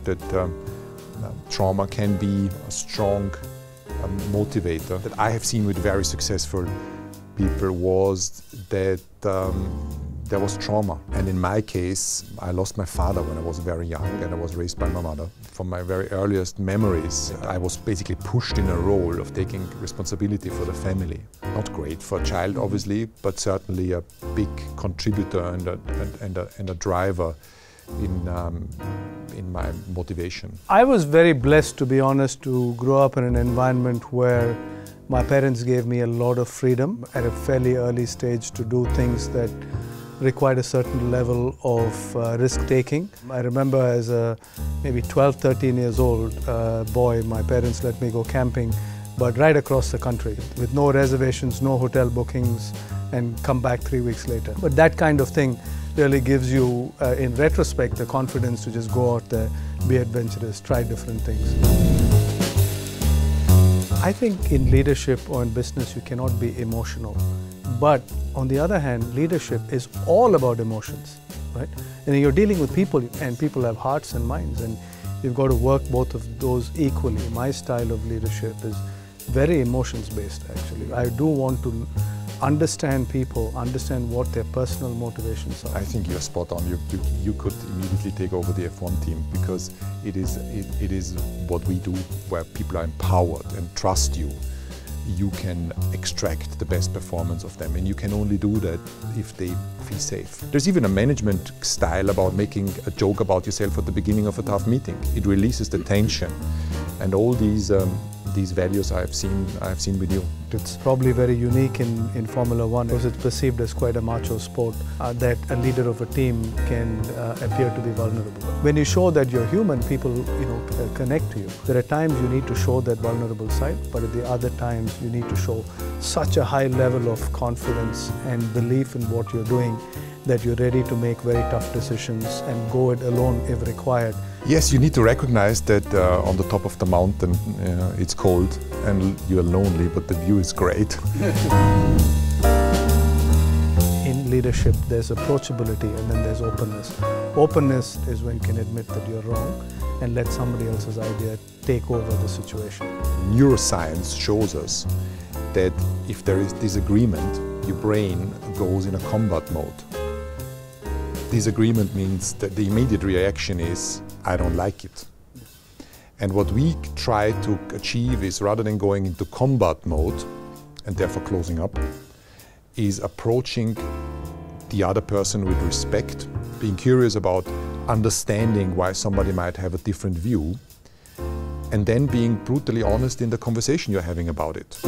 that trauma can be a strong motivator. That I have seen with very successful people was that there was trauma. And in my case, I lost my father when I was very young and I was raised by my mother. From my very earliest memories, I was basically pushed in a role of taking responsibility for the family. Not great for a child, obviously, but certainly a big contributor and a driver in my motivation. I was very blessed, to be honest, to grow up in an environment where my parents gave me a lot of freedom at a fairly early stage to do things that required a certain level of risk-taking. I remember as a maybe 12, 13 years old boy, my parents let me go camping, but right across the country with no reservations, no hotel bookings, and come back 3 weeks later. But that kind of thing really gives you, in retrospect, the confidence to just go out there, be adventurous, try different things. I think in leadership or in business, you cannot be emotional. But on the other hand, leadership is all about emotions, right? And you're dealing with people, and people have hearts and minds, and you've got to work both of those equally. My style of leadership is very emotions-based, actually. I do want to understand people, understand what their personal motivations are. I think you're spot on. You could immediately take over the F1 team because it is what we do, where people are empowered and trust you. You can extract the best performance of them, and you can only do that if they feel safe. There's even a management style about making a joke about yourself at the beginning of a tough meeting. It releases the tension, and all these values I have seen with you. It's probably very unique in Formula One because it's perceived as quite a macho sport that a leader of a team can appear to be vulnerable. When you show that you're human, people connect to you. There are times you need to show that vulnerable side, but at the other times you need to show such a high level of confidence and belief in what you're doing that you're ready to make very tough decisions and go it alone if required. Yes, you need to recognize that on the top of the mountain it's cold and you're lonely, but the view is great. In leadership, there's approachability and then there's openness. Openness is when you can admit that you're wrong and let somebody else's idea take over the situation. Neuroscience shows us that if there is disagreement, your brain goes in a combat mode. Disagreement means that the immediate reaction is, I don't like it. And what we try to achieve is, rather than going into combat mode and therefore closing up, is approaching the other person with respect, being curious about understanding why somebody might have a different view, and then being brutally honest in the conversation you're having about it.